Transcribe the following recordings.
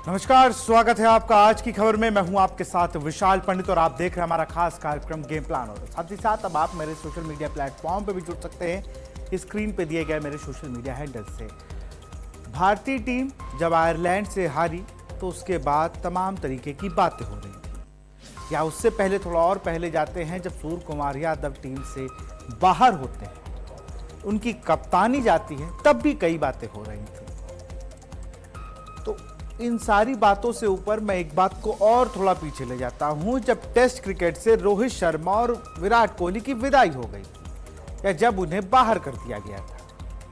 नमस्कार, स्वागत है आपका आज की खबर में। मैं हूं आपके साथ विशाल पंडित और आप देख रहे हैं हमारा खास कार्यक्रम गेम प्लान। और साथ ही साथ अब आप मेरे सोशल मीडिया प्लेटफॉर्म पे भी जुड़ सकते हैं, स्क्रीन पे दिए गए मेरे सोशल मीडिया हैंडल से। भारतीय टीम जब आयरलैंड से हारी तो उसके बाद तमाम तरीके की बातें हो रही थी, या उससे पहले थोड़ा और पहले जाते हैं जब सूर्य कुमार यादव टीम से बाहर होते हैं, उनकी कप्तानी जाती है, तब भी कई बातें हो रही थी। तो इन सारी बातों से ऊपर मैं एक बात को और थोड़ा पीछे ले जाता हूं, जब टेस्ट क्रिकेट से रोहित शर्मा और विराट कोहली की विदाई हो गई, या जब उन्हें बाहर कर दिया गया था,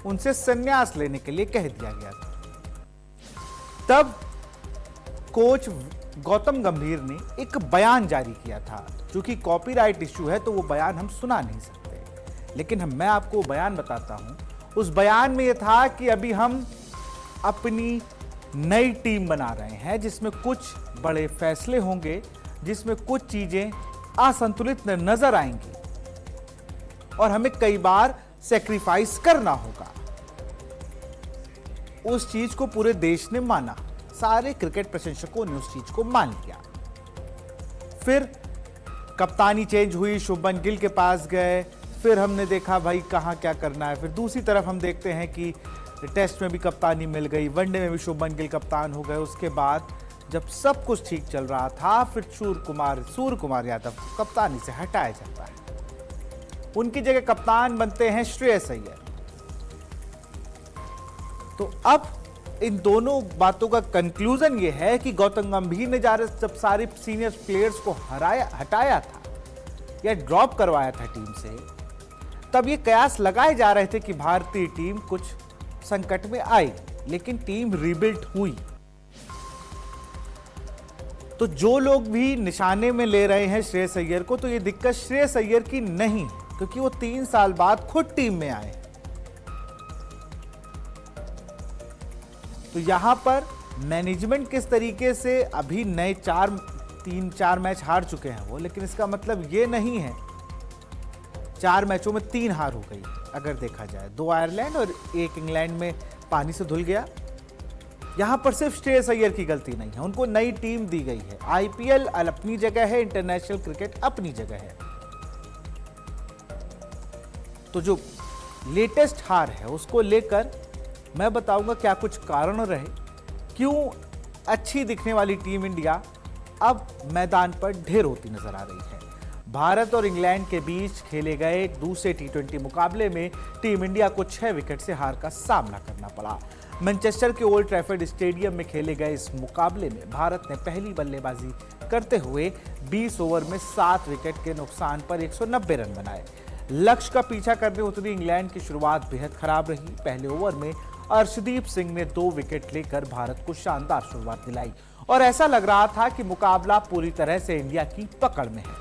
उनसे संन्यास लेने के लिए कह दिया गया था, तब कोच गौतम गंभीर ने एक बयान जारी किया था। क्योंकि कॉपीराइट इश्यू है तो वो बयान हम सुना नहीं सकते, लेकिन मैं आपको बयान बताता हूं। उस बयान में यह था कि अभी हम अपनी नई टीम बना रहे हैं, जिसमें कुछ बड़े फैसले होंगे, जिसमें कुछ चीजें असंतुलित नजर आएंगी और हमें कई बार सैक्रिफाइस करना होगा। उस चीज को पूरे देश ने माना, सारे क्रिकेट प्रशंसकों ने उस चीज को मान लिया। फिर कप्तानी चेंज हुई, शुभमन गिल के पास गए, फिर हमने देखा भाई कहां क्या करना है। फिर दूसरी तरफ हम देखते हैं कि टेस्ट में भी कप्तानी मिल गई, वनडे में भी शुभमन गिल कप्तान हो गए। उसके बाद जब सब कुछ ठीक चल रहा था, फिर सूर्य कुमार यादव कप्तानी से हटाया जाता है, उनकी जगह कप्तान बनते हैं श्रेयस अय्यर। तो अब इन दोनों बातों का कंक्लूजन ये है कि गौतम गंभीर ने जब सारे सीनियर प्लेयर्स को हटाया था या ड्रॉप करवाया था टीम से, तब ये कयास लगाए जा रहे थे कि भारतीय टीम कुछ संकट में आई, लेकिन टीम रीबिल्ड हुई। तो जो लोग भी निशाने में ले रहे हैं श्रेयस अय्यर को, तो ये दिक्कत श्रेयस अय्यर की नहीं, क्योंकि वो 3 साल बाद खुद टीम में आए। तो यहां पर मैनेजमेंट किस तरीके से, अभी नए 3-4 मैच हार चुके हैं वो, लेकिन इसका मतलब ये नहीं है 4 मैचों में 3 हार हो गई। अगर देखा जाए 2 आयरलैंड और 1 इंग्लैंड में पानी से धुल गया। यहां पर सिर्फ श्रेयस अय्यर की गलती नहीं है, उनको नई टीम दी गई है। आईपीएल अपनी जगह है, इंटरनेशनल क्रिकेट अपनी जगह है। तो जो लेटेस्ट हार है उसको लेकर मैं बताऊंगा क्या कुछ कारण रहे, क्यों अच्छी दिखने वाली टीम इंडिया अब मैदान पर ढेर होती नजर आ रही है। भारत और इंग्लैंड के बीच खेले गए दूसरे T20 मुकाबले में टीम इंडिया को 6 विकेट से हार का सामना करना पड़ा। मैनचेस्टर के ओल्ड ट्रैफर्ड स्टेडियम में खेले गए इस मुकाबले में भारत ने पहली बल्लेबाजी करते हुए 20 ओवर में 7 विकेट के नुकसान पर 190 रन बनाए। लक्ष्य का पीछा करने उतरी इंग्लैंड की शुरुआत बेहद खराब रही। पहले ओवर में अर्शदीप सिंह ने 2 विकेट लेकर भारत को शानदार शुरुआत दिलाई और ऐसा लग रहा था कि मुकाबला पूरी तरह से इंडिया की पकड़ में है।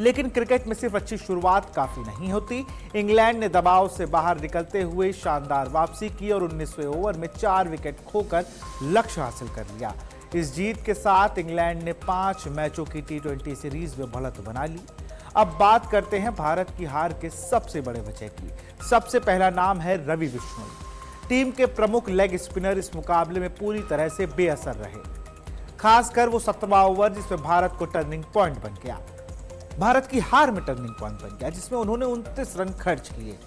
लेकिन क्रिकेट में सिर्फ अच्छी शुरुआत काफी नहीं होती। इंग्लैंड ने दबाव से बाहर निकलते हुए शानदार वापसी की और 19वें ओवर में 4 विकेट खोकर लक्ष्य हासिल कर लिया। इस जीत के साथ इंग्लैंड ने 5 मैचों की T20 सीरीज में बढ़त बना ली। अब बात करते हैं भारत की हार के सबसे बड़े वजह की। सबसे पहला नाम है रवि बिश्नोई। टीम के प्रमुख लेग स्पिनर इस मुकाबले में पूरी तरह से बेअसर रहे, खासकर वो 17वां ओवर जिसमें भारत को टर्निंग पॉइंट बन गया। भारत की हार में टर्निंग पॉइंट बन गया, जिसमें उन्होंने 29 रन खर्च किए।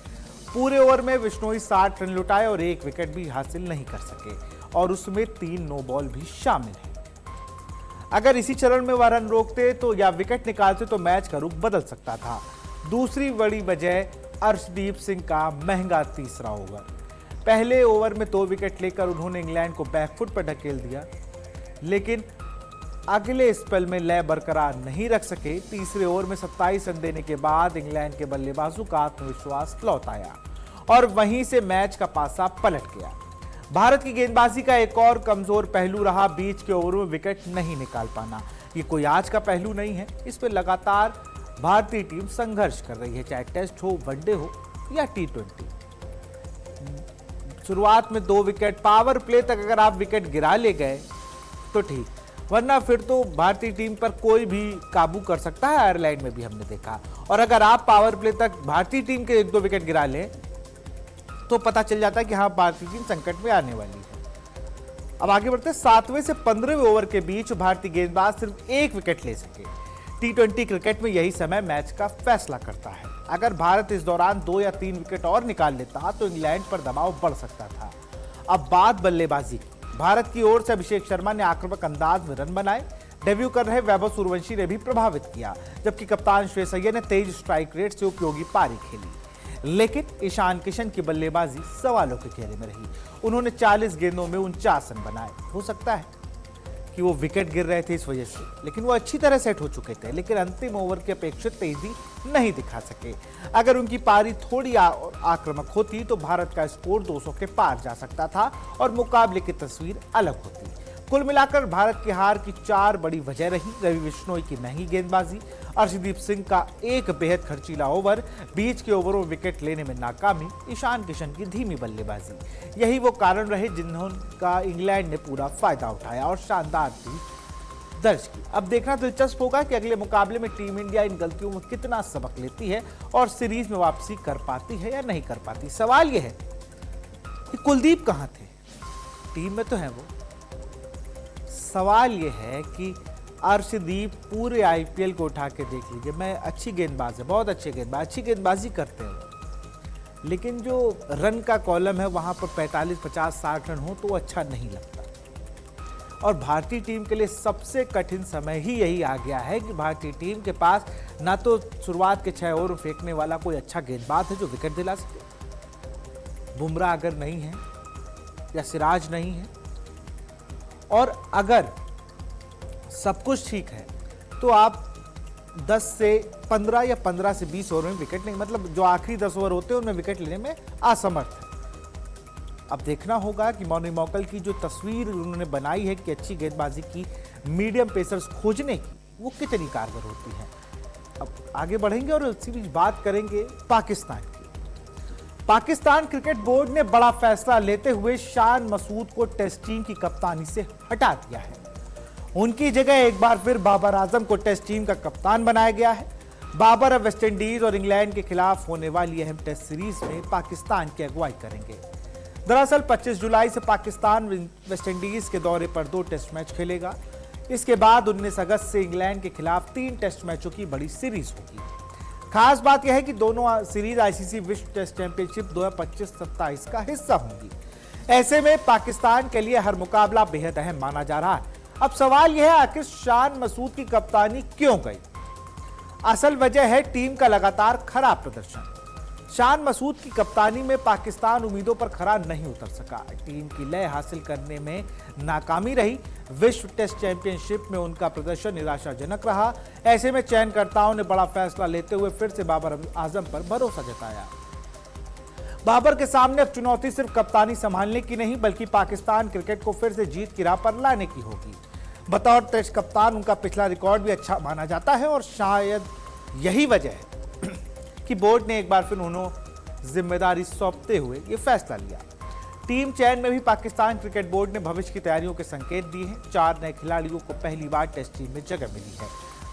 पूरे ओवर में बिश्नोई 60 रन लुटाए और 1 विकेट भी हासिल नहीं कर सके, और उसमें 3 नो बॉल भी शामिल है। अगर इसी चरण में वह रन रोकते तो या विकेट निकालते तो मैच का रुख बदल सकता था। दूसरी बड़ी वजह अर्शदीप सिंह का महंगा तीसरा ओवर। पहले ओवर में 2 विकेट लेकर उन्होंने इंग्लैंड को बैकफुट पर ढकेल दिया, लेकिन अगले स्पेल में लय बरकरार नहीं रख सके। तीसरे ओवर में 27 रन देने के बाद इंग्लैंड के बल्लेबाजों का आत्मविश्वास लौट आया और वहीं से मैच का पासा पलट गया। भारत की गेंदबाजी का एक और कमजोर पहलू रहा बीच के ओवरों में विकेट नहीं निकाल पाना। ये कोई आज का पहलू नहीं है, इस पर लगातार भारतीय टीम संघर्ष कर रही है, चाहे टेस्ट हो, वनडे हो या T20। शुरुआत में 2 विकेट, पावर प्ले तक अगर आप विकेट गिरा ले गए तो ठीक, वरना फिर तो भारतीय टीम पर कोई भी काबू कर सकता है। आयरलैंड में भी हमने देखा। और अगर आप पावर प्ले तक भारतीय टीम के 1-2 विकेट गिरा लें तो पता चल जाता है कि हाँ, भारतीय टीम संकट में आने वाली है। अब आगे बढ़ते हैं। 7वें से 15वें ओवर के बीच भारतीय गेंदबाज सिर्फ 1 विकेट ले सके। T20 क्रिकेट में यही समय मैच का फैसला करता है। अगर भारत इस दौरान 2 या 3 विकेट और निकाल लेता तो इंग्लैंड पर दबाव बढ़ सकता था। अब बात बल्लेबाजी की। भारत की ओर से अभिषेक शर्मा ने आक्रामक अंदाज में रन बनाए। डेब्यू कर रहे वैभव सूर्यवंशी ने भी प्रभावित किया, जबकि कप्तान श्रेयस अय्यर ने तेज स्ट्राइक रेट से उपयोगी पारी खेली। लेकिन ईशान किशन की बल्लेबाजी सवालों के घेरे में रही। उन्होंने 40 गेंदों में 49 रन बनाए। हो सकता है कि वो विकेट गिर रहे थे इस वजह से, लेकिन वो अच्छी तरह सेट हो चुके थे, लेकिन अंतिम ओवर की अपेक्षित तेजी नहीं दिखा सके। अगर उनकी पारी थोड़ी आक्रामक होती तो भारत का स्कोर 200 के पार जा सकता था और मुकाबले की तस्वीर अलग होती। कुल मिलाकर भारत की हार की 4 बड़ी वजह रही। रवि बिश्नोई की महंगी गेंदबाजी, अर्शदीप सिंह का एक बेहद खर्चीला ओवर, बीच के ओवरों में विकेट लेने में नाकामी, ईशान किशन की धीमी बल्लेबाजी, यही वो कारण रहे जिन्होंने इंग्लैंड ने पूरा फायदा उठाया और शानदार जीत दर्ज की। अब देखना दिलचस्प होगा कि अगले मुकाबले में टीम इंडिया इन गलतियों में कितना सबक लेती है और सीरीज में वापसी कर पाती है या नहीं कर पाती। सवाल यह है कि कुलदीप कहां थे? टीम में तो है वो। सवाल यह है कि अर्शदीप पूरे आईपीएल को उठा के देख लीजिए, मैं अच्छी गेंदबाज है, बहुत अच्छे गेंदबाज, अच्छी गेंदबाजी करते हैं, लेकिन जो रन का कॉलम है वहां पर 45, 50, 60 रन हो तो अच्छा नहीं लगता। और भारतीय टीम के लिए सबसे कठिन समय ही यही आ गया है कि भारतीय टीम के पास ना तो शुरुआत के 6 ओवर फेंकने वाला कोई अच्छा गेंदबाज है जो विकेट दिला सके। बुमराह अगर नहीं है या सिराज नहीं है, और अगर सब कुछ ठीक है तो आप 10 से 15 या 15 से 20 ओवर में विकेट नहीं, मतलब जो आखिरी 10 ओवर होते हैं उनमें विकेट लेने में असमर्थ है। अब देखना होगा कि मौनी मौकल की जो तस्वीर उन्होंने बनाई है कि अच्छी गेंदबाजी की, मीडियम पेसर्स खोजने की, वो कितनी कारगर होती है। अब आगे बढ़ेंगे और इसी बीच बात करेंगे पाकिस्तान की। पाकिस्तान क्रिकेट बोर्ड ने बड़ा फैसला लेते हुए शान मसूद को टेस्ट टीम की कप्तानी से हटा दिया है। उनकी जगह एक बार फिर बाबर आजम को टेस्ट टीम का कप्तान बनाया गया है। बाबर अब वेस्टइंडीज और इंग्लैंड के खिलाफ होने वाली अहम टेस्ट सीरीज में पाकिस्तान की अगुवाई करेंगे। दरअसल 25 जुलाई से पाकिस्तान वेस्टइंडीज के दौरे पर 2 टेस्ट मैच खेलेगा। इसके बाद 19 अगस्त से इंग्लैंड के खिलाफ 3 टेस्ट मैचों की बड़ी सीरीज होगी। खास बात यह है कि दोनों सीरीज आईसीसी विश्व टेस्ट चैंपियनशिप 2025-27 का हिस्सा होंगी। ऐसे में पाकिस्तान के लिए हर मुकाबला बेहद अहम माना जा रहा है। अब सवाल यह है, आखिर शान मसूद की कप्तानी क्यों गई? असल वजह है टीम का लगातार खराब प्रदर्शन। शान मसूद की कप्तानी में पाकिस्तान उम्मीदों पर खरा नहीं उतर सका। टीम की लय हासिल करने में नाकामी रही। विश्व टेस्ट चैंपियनशिप में उनका प्रदर्शन निराशाजनक रहा। ऐसे में चयनकर्ताओं ने बड़ा फैसला लेते हुए फिर से बाबर आजम पर भरोसा जताया। बाबर के सामने अब चुनौती सिर्फ कप्तानी संभालने की नहीं, बल्कि पाकिस्तान क्रिकेट को फिर से जीत की राह पर लाने की होगी। बतौर टेस्ट कप्तान उनका पिछला रिकॉर्ड भी अच्छा माना जाता है और शायद यही वजह है कि बोर्ड ने एक बार फिर उन्हें जिम्मेदारी सौंपते हुए ये फैसला लिया। टीम चयन में भी पाकिस्तान क्रिकेट बोर्ड ने भविष्य की तैयारियों के संकेत दिए हैं। 4 नए खिलाड़ियों को पहली बार टेस्ट टीम में जगह मिली है।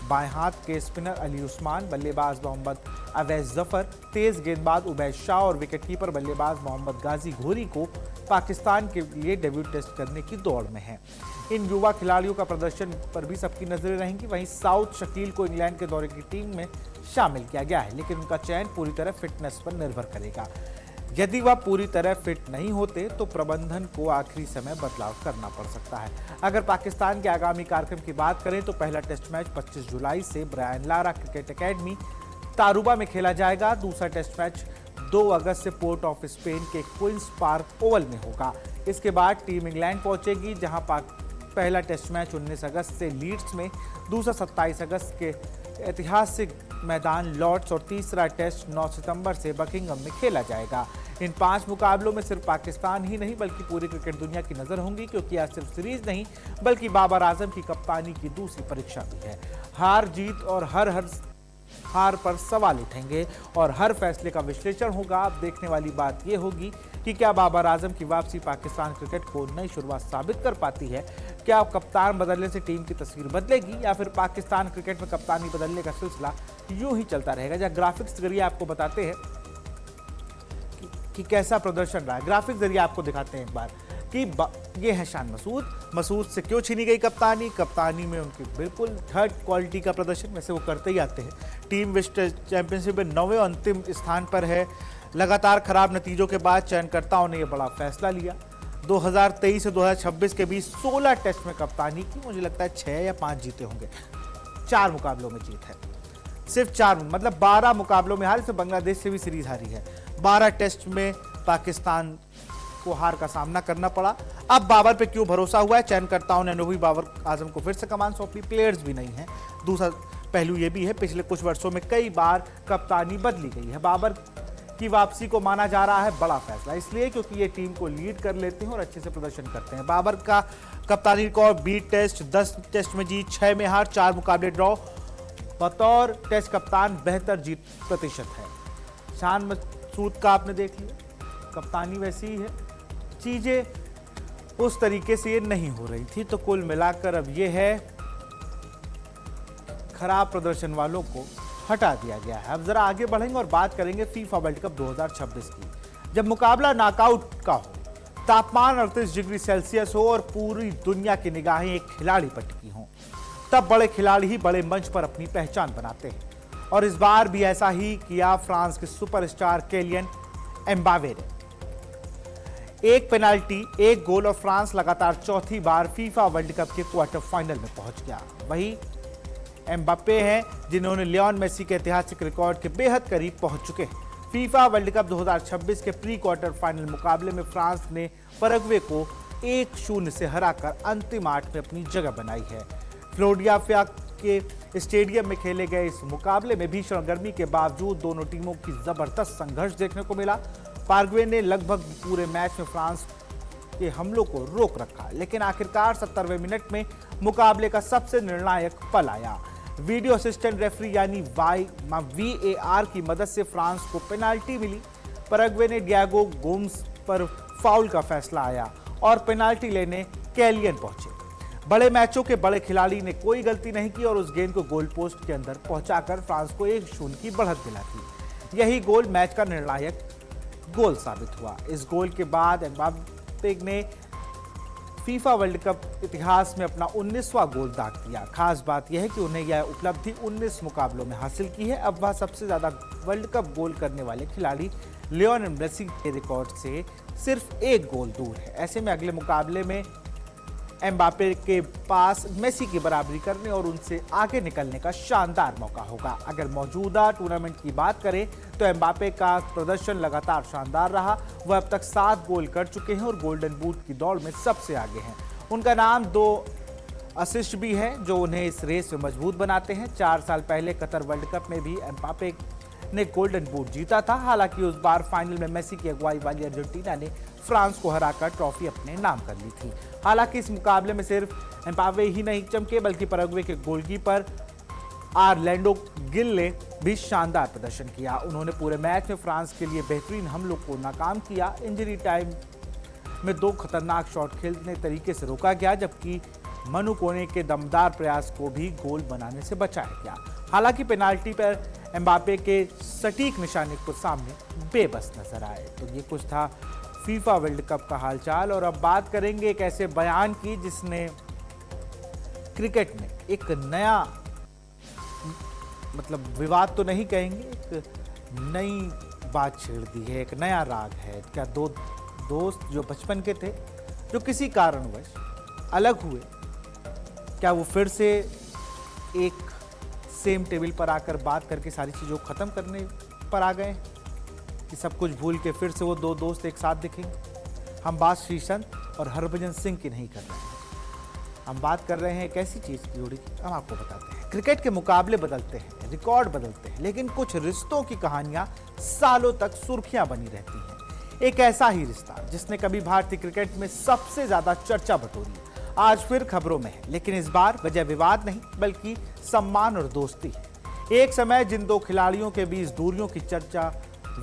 बाएं हाथ के स्पिनर अली उस्मान, बल्लेबाज मोहम्मद अवैस जफर, तेज गेंदबाज उबैद शाह और विकेटकीपर बल्लेबाज मोहम्मद गाजी घोरी को पाकिस्तान के लिए डेब्यू टेस्ट करने की दौड़ में है। इन युवा खिलाड़ियों का प्रदर्शन पर भी सबकी नजरें रहेंगी। वहीं साउथ शकील को इंग्लैंड के दौरे की टीम में शामिल किया गया है, लेकिन उनका चयन पूरी तरह फिटनेस पर निर्भर करेगा। यदि वह पूरी तरह फिट नहीं होते तो प्रबंधन को आखिरी समय बदलाव करना पड़ सकता है। अगर पाकिस्तान के आगामी कार्यक्रम की बात करें तो पहला टेस्ट मैच 25 जुलाई से ब्रायन लारा क्रिकेट एकेडमी तारुबा में खेला जाएगा। दूसरा टेस्ट मैच 2 अगस्त से पोर्ट ऑफ स्पेन के क्वींस पार्क ओवल में होगा। इसके बाद टीम इंग्लैंड पहुंचेगी, जहां पहला टेस्ट मैच 19 अगस्त से लीड्स में, दूसरा 27 अगस्त के ऐतिहासिक मैदान लॉर्ड्स और तीसरा टेस्ट 9 सितंबर से बकिंगम में खेला जाएगा। इन 5 मुकाबलों में सिर्फ पाकिस्तान ही नहीं बल्कि पूरी क्रिकेट दुनिया की नजर होंगी, क्योंकि यह सिर्फ सीरीज नहीं बल्कि बाबर आजम की कप्तानी की दूसरी परीक्षा भी है। हार जीत और हर हार पर सवाल उठेंगे और हर फैसले का विश्लेषण होगा। अब देखने वाली बात यह होगी कि क्या बाबर आजम की वापसी पाकिस्तान क्रिकेट को नई शुरुआत साबित कर पाती है? क्या कप्तान बदलने से टीम की तस्वीर बदलेगी या फिर पाकिस्तान क्रिकेट में कप्तानी बदलने का सिलसिला यूं ही चलता रहेगा? जहां ग्राफिक्स जरिए आपको बताते हैं कि कैसा प्रदर्शन रहा है। ग्राफिक्स जरिए आपको दिखाते हैं एक बार कि ये है शान मसूद से क्यों छीनी गई कप्तानी। कप्तानी में उनकी बिल्कुल थर्ड क्वालिटी का प्रदर्शन, वैसे वो करते ही आते हैं। टीम विश्व चैंपियनशिप में 9वें अंतिम स्थान पर है। लगातार खराब नतीजों के बाद चयनकर्ताओं ने यह बड़ा फैसला लिया। 2023 से 2026 के बीच 16 टेस्ट में कप्तानी की, मुझे लगता है 6 या 5 जीते होंगे। 4 मुकाबलों में जीत है, सिर्फ 4, मतलब 12 मुकाबलों में हार से बांग्लादेश से भी सीरीज हारी है। 12 टेस्ट में पाकिस्तान को हार का सामना करना पड़ा। अब बाबर पे क्यों भरोसा हुआ है? चयनकर्ताओं ने अनुभवी बाबर आजम को फिर से कमान सौंपी। प्लेयर्स भी नहीं है। दूसरा पहलू यह भी है, पिछले कुछ वर्षों में कई बार कप्तानी बदली गई है। बाबर की वापसी को माना जा रहा है बड़ा फैसला, इसलिए क्योंकि ये टीम को लीड कर लेते हैं और अच्छे से प्रदर्शन करते हैं। बाबर का कप्तानी रिकॉर्ड 20 टेस्ट, 10 टेस्ट में जीत, 6 में हार, 4 मुकाबले ड्रॉ। बतौर टेस्ट कप्तान बेहतर जीत प्रतिशत है। शान मसूद का आपने देख लिया, कप्तानी वैसी ही है, चीजें उस तरीके से ये नहीं हो रही थी। तो कुल मिलाकर अब ये है, खराब प्रदर्शन वालों को हटा दिया गया है। अब जरा आगे बढ़ेंगे और बात करेंगे फीफा वर्ल्ड कप 2026 की। जब मुकाबला नॉकआउट का हो, तापमान 38 डिग्री सेल्सियस हो और पूरी दुनिया की निगाहें एक खिलाड़ी पर टिकी हों, तब बड़े खिलाड़ी ही बड़े मंच पर अपनी पहचान बनाते हैं। और इस बार भी ऐसा ही किया फ्रांस के सुपरस्टार केलियन एम्बापे ने। एक पेनाल्टी, एक गोल और फ्रांस लगातार चौथी बार फीफा वर्ल्ड कप के क्वार्टर फाइनल में पहुंच गया। वही एम्बापे हैं जिन्होंने लियोन मेसी के ऐतिहासिक रिकॉर्ड के बेहद करीब पहुंच चुके हैं। फीफा वर्ल्ड कप 2026 के प्री क्वार्टर फाइनल मुकाबले में फ्रांस ने पैराग्वे को 1-0 से हराकर अंतिम 8 में अपनी जगह बनाई है। फिलाडेल्फिया के स्टेडियम में खेले गए इस मुकाबले में भीषण गर्मी के बावजूद दोनों टीमों की जबरदस्त संघर्ष देखने को मिला। पैराग्वे ने लगभग पूरे मैच में फ्रांस के हमलों को रोक रखा, लेकिन आखिरकार 70वें मिनट में मुकाबले का सबसे निर्णायक पल आया। वीडियो असिस्टेंट रेफरी यानी VAR की मदद से फ्रांस को पेनाल्टी मिली। पैराग्वे ने डियागो गोम्स पर फाउल का फैसला आया और पेनाल्टी लेने केलियन पहुंचे। बड़े मैचों के बड़े खिलाड़ी ने कोई गलती नहीं की और उस गेंद को गोल पोस्ट के अंदर पहुंचाकर फ्रांस को 1-0 की बढ़त दिलाई। यही गोल मैच का निर्णायक गोल साबित हुआ। इस गोल के बाद एम्बापे ने फीफा वर्ल्ड कप इतिहास में अपना 19वां गोल दाग दिया। खास बात यह है कि उन्हें यह उपलब्धि 19 मुकाबलों में हासिल की है। अब वह सबसे ज्यादा वर्ल्ड कप गोल करने वाले खिलाड़ी लियोनेल मेसी के रिकॉर्ड से सिर्फ 1 गोल दूर है। ऐसे में अगले मुकाबले में एम्बापे के पास मेसी की बराबरी करने और उनसे आगे निकलने का शानदार मौका होगा। अगर मौजूदा टूर्नामेंट की बात करें तो एम्बापे का प्रदर्शन लगातार शानदार रहा। वह अब तक 7 गोल कर चुके हैं और गोल्डन बूट की दौड़ में सबसे आगे हैं। उनका नाम 2 असिस्ट भी है जो उन्हें इस रेस में मजबूत बनाते हैं। 4 साल पहले कतर वर्ल्ड कप में भी एम्बापे ने गोल्डन बूट जीता था। हालांकि उस बार फाइनल में मेसी की अगुवाई वाली अर्जेंटीना ने फ्रांस को हराकर ट्रॉफी अपने नाम कर ली थी। हालांकि इस मुकाबले में सिर्फ एम्बापे ही नहीं चमके बल्कि पैराग्वे के गोलकीपर आर्लैंडो गिल ने भी शानदार प्रदर्शन किया। उन्होंने पूरे मैच में फ्रांस के लिए बेहतरीन हमलों को नाकाम किया। इंजरी टाइम में 2 खतरनाक शॉट खेलने तरीके से रोका गया, जबकि मनु कोने के दमदार प्रयास को भी गोल बनाने से बचाया गया। हालांकि पेनाल्टी पर एम्बापे के सटीक निशाने को सामने बेबस नजर आए। तो ये कुछ था फीफा वर्ल्ड कप का हालचाल। और अब बात करेंगे एक ऐसे बयान की जिसने क्रिकेट में एक नया, मतलब विवाद तो नहीं कहेंगे, एक नई बात छेड़ दी है, एक नया राग है। क्या 2 दोस्त जो बचपन के थे, जो किसी कारणवश अलग हुए, क्या वो फिर से एक सेम टेबल पर आकर बात करके सारी चीज़ों को ख़त्म करने पर आ गए कि सब कुछ भूल के फिर से वो 2 दोस्त एक साथ दिखेंगे? हम बात श्रीसंत और हरभजन सिंह की नहीं कर रहे हैं। हम बात कर रहे हैं एक ऐसी चीज़ की जोड़ी की, हम आपको बताते हैं। क्रिकेट के मुकाबले बदलते हैं, रिकॉर्ड बदलते हैं, लेकिन कुछ रिश्तों की कहानियां सालों तक सुर्खियां बनी रहती हैं। एक ऐसा ही रिश्ता जिसने कभी भारतीय क्रिकेट में सबसे ज्यादा चर्चा बटोरी, आज फिर खबरों में है। लेकिन इस बार वजह विवाद नहीं बल्कि सम्मान और दोस्ती है। एक समय जिन 2 खिलाड़ियों के बीच दूरियों की चर्चा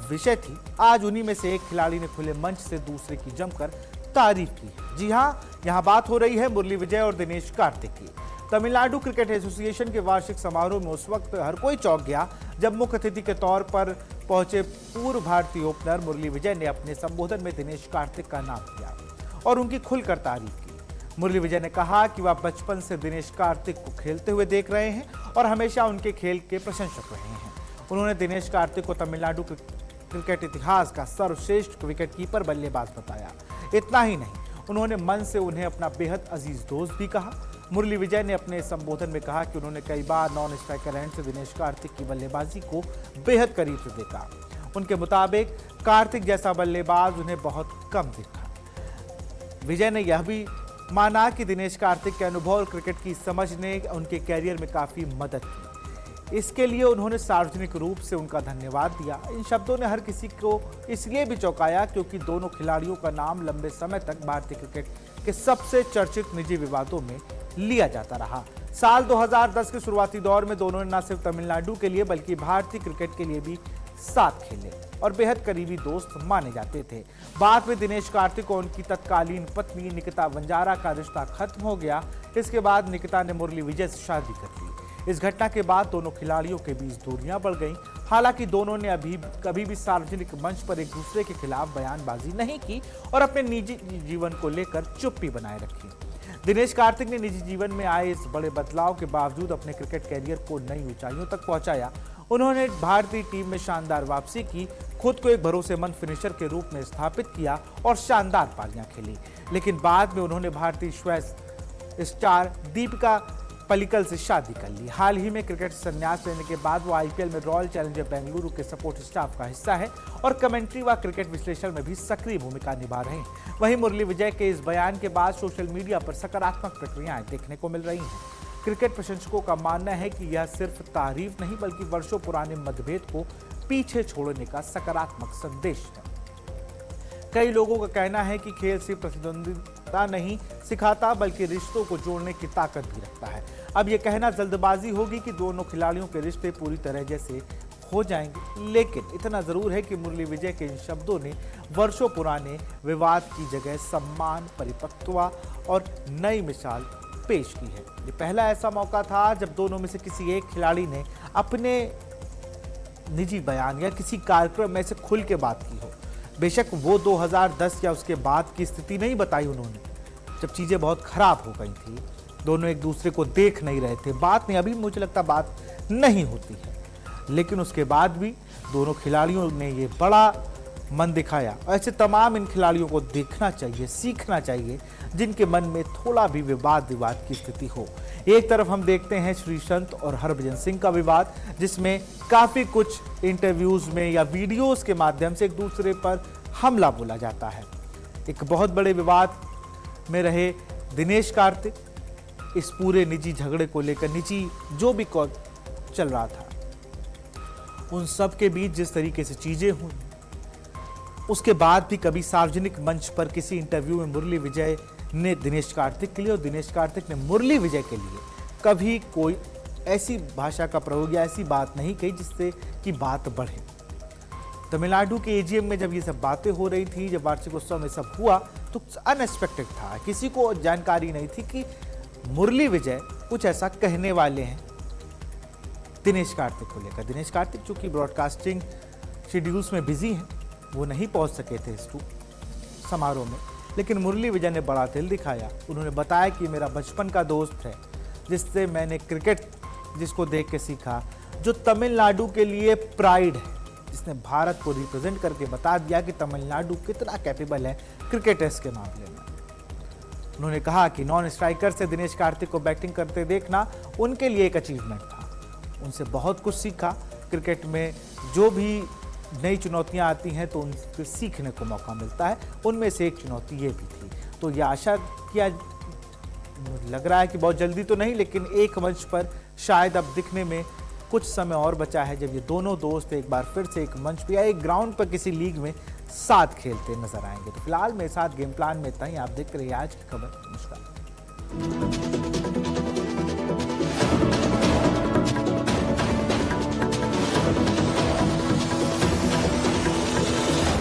विषय थी, आज उन्हीं में से एक खिलाड़ी ने खुले मंच से दूसरे की जमकर तारीफ की है। जी हां, यहां बात हो रही है मुरली विजय और दिनेश कार्तिक की। तमिलनाडु क्रिकेट एसोसिएशन के वार्षिक समारोह में उस वक्त हर कोई चौंक गया जब मुख्य अतिथि के तौर पर पहुंचे पूर्व भारतीय ओपनर मुरली विजय ने अपने संबोधन में दिनेश कार्तिक का नाम लिया। और उनकी खुलकर तारीफ की। मुरली विजय ने कहा कि वह बचपन से दिनेश कार्तिक को खेलते हुए देख रहे हैं और हमेशा उनके खेल के प्रशंसक रहे हैं। उन्होंने दिनेश कार्तिक को तमिलनाडु क्रिकेट इतिहास का सर्वश्रेष्ठ विकेट कीपर बल्लेबाज बताया। इतना ही नहीं, उन्होंने मन से उन्हें अपना बेहद अजीज दोस्त भी कहा। मुरली विजय ने अपने संबोधन में कहा कि उन्होंने कई बार नॉन स्ट्राइकर एंड से दिनेश कार्तिक की बल्लेबाजी को बेहद करीब से देखा। उनके मुताबिक कार्तिक जैसा बल्लेबाज उन्हें बहुत कम दिखा। विजय ने यह भी माना कि दिनेश कार्तिक के अनुभव और क्रिकेट की समझ ने उनके कैरियर में काफी मदद की। इसके लिए उन्होंने सार्वजनिक रूप से उनका धन्यवाद दिया। इन शब्दों ने हर किसी को इसलिए भी चौंकाया क्योंकि दोनों खिलाड़ियों का नाम लंबे समय तक भारतीय क्रिकेट के सबसे चर्चित निजी विवादों में लिया जाता रहा। साल 2010 के शुरुआती दौर में दोनों ने न सिर्फ तमिलनाडु के लिए बल्कि भारतीय क्रिकेट के लिए भी साथ खेले और बेहद करीबी दोस्त माने जाते थे। बाद में दिनेश कार्तिक और उनकी तत्कालीन पत्नी निकिता वंजारा का रिश्ता खत्म हो गया। इसके बाद निकिता ने मुरली विजय से शादी कर ली। इस घटना के बाद दोनों खिलाड़ियों के बीच दूरियां बढ़ गईं। हालांकि दोनों ने कभी भी सार्वजनिक मंच पर एक दूसरे के खिलाफ बयानबाजी नहीं की और अपने निजी जीवन को लेकर चुप्पी बनाए रखी। दिनेश कार्तिक ने निजी जीवन में आए इस बड़े बदलाव के बावजूद अपने क्रिकेट कैरियर को नई ऊंचाइयों तक पहुंचाया। उन्होंने भारतीय टीम में शानदार वापसी की, खुद को एक भरोसेमंद फिनिशर के रूप में स्थापित किया और शानदार पारियां खेली। लेकिन बाद में उन्होंने भारतीय स्टार दीपिका पल्लिकल से शादी कर ली। हाल ही में क्रिकेट संन्यास लेने के बाद वो आईपीएल में रॉयल चैलेंजर बेंगलुरु के सपोर्ट स्टाफ का हिस्सा है और कमेंट्री व क्रिकेट विश्लेषण में भी सक्रिय भूमिका निभा रहे हैं। वहीं मुरली विजय के इस बयान के बाद सोशल मीडिया पर सकारात्मक प्रतिक्रियाएं देखने को मिल रही हैं। क्रिकेट प्रशंसकों का मानना है कि यह सिर्फ तारीफ नहीं बल्कि वर्षों पुराने मतभेद को पीछे छोड़ने का सकारात्मक संदेश है। कई लोगों का कहना है कि खेल सिर्फ प्रतिद्वंदिता नहीं सिखाता बल्कि रिश्तों को जोड़ने की ताकत भी रखता है। अब यह कहना जल्दबाजी होगी कि दोनों खिलाड़ियों के रिश्ते पूरी तरह जैसे हो जाएंगे, लेकिन इतना जरूर है कि मुरली विजय के इन शब्दों ने वर्षों पुराने विवाद की जगह सम्मान, परिपक्वता और नई मिसाल पेश की है। ये पहला ऐसा मौका था जब दोनों में से किसी एक खिलाड़ी ने अपने निजी बयान या किसी कार्यक्रम में से खुल के बात की हो। बेशक वो 2010 या उसके बाद की स्थिति नहीं बताई उन्होंने, जब चीज़ें बहुत खराब हो गई थी, दोनों एक दूसरे को देख नहीं रहे थे। बात नहीं, अभी मुझे लगता बात नहीं होती है, लेकिन उसके बाद भी दोनों खिलाड़ियों ने ये बड़ा मन दिखाया। ऐसे तमाम इन खिलाड़ियों को देखना चाहिए, सीखना चाहिए, जिनके मन में थोड़ा भी विवाद की स्थिति हो। एक तरफ हम देखते हैं श्रीसंत और हरभजन सिंह का विवाद, जिसमें काफ़ी कुछ इंटरव्यूज़ में या वीडियोज़ के माध्यम से एक दूसरे पर हमला बोला जाता है। एक बहुत बड़े विवाद में रहे दिनेश कार्तिक। इस पूरे निजी झगड़े को लेकर निजी जो भी चल रहा था, उन सब के बीच जिस तरीके से चीज़ें हुई, उसके बाद भी कभी सार्वजनिक मंच पर किसी इंटरव्यू में मुरली विजय ने दिनेश कार्तिक के लिए और दिनेश कार्तिक ने मुरली विजय के लिए कभी कोई ऐसी भाषा का प्रयोग या ऐसी बात नहीं कही जिससे कि बात बढ़े। तमिलनाडु के एजीएम में जब ये सब बातें हो रही थी, जब वार्षिकोत्सव में सब हुआ, तो अनएक्सपेक्टेड था। किसी को जानकारी नहीं थी कि मुरली विजय कुछ ऐसा कहने वाले हैं दिनेश कार्तिक को लेकर। दिनेश कार्तिक चूंकि ब्रॉडकास्टिंग शेड्यूल्स में बिजी हैं, वो नहीं पहुंच सके थे इस समारोह में, लेकिन मुरली विजय ने बड़ा दिल दिखाया। उन्होंने बताया कि मेरा बचपन का दोस्त है, जिससे मैंने क्रिकेट जिसको देख के सीखा, जो तमिलनाडु के लिए प्राइड है, जिसने भारत को रिप्रेजेंट करके बता दिया कि तमिलनाडु कितना कैपेबल है क्रिकेटर्स के मामले में। उन्होंने कहा कि नॉन स्ट्राइकर से दिनेश कार्तिक को बैटिंग करते देखना उनके लिए एक अचीवमेंट था। उनसे बहुत कुछ सीखा। क्रिकेट में जो भी नई चुनौतियां आती हैं तो उनसे सीखने को मौका मिलता है। उनमें से एक चुनौती ये भी थी। तो यह आशा किया लग रहा है कि बहुत जल्दी तो नहीं, लेकिन एक मंच पर शायद अब दिखने में कुछ समय और बचा है, जब ये दोनों दोस्त एक बार फिर से एक मंच पर या एक ग्राउंड पर किसी लीग में साथ खेलते नजर आएंगे। तो फिलहाल मेरे साथ गेम प्लान में इतना ही। आप देख रहे हैं आज की खबर। नमस्कार।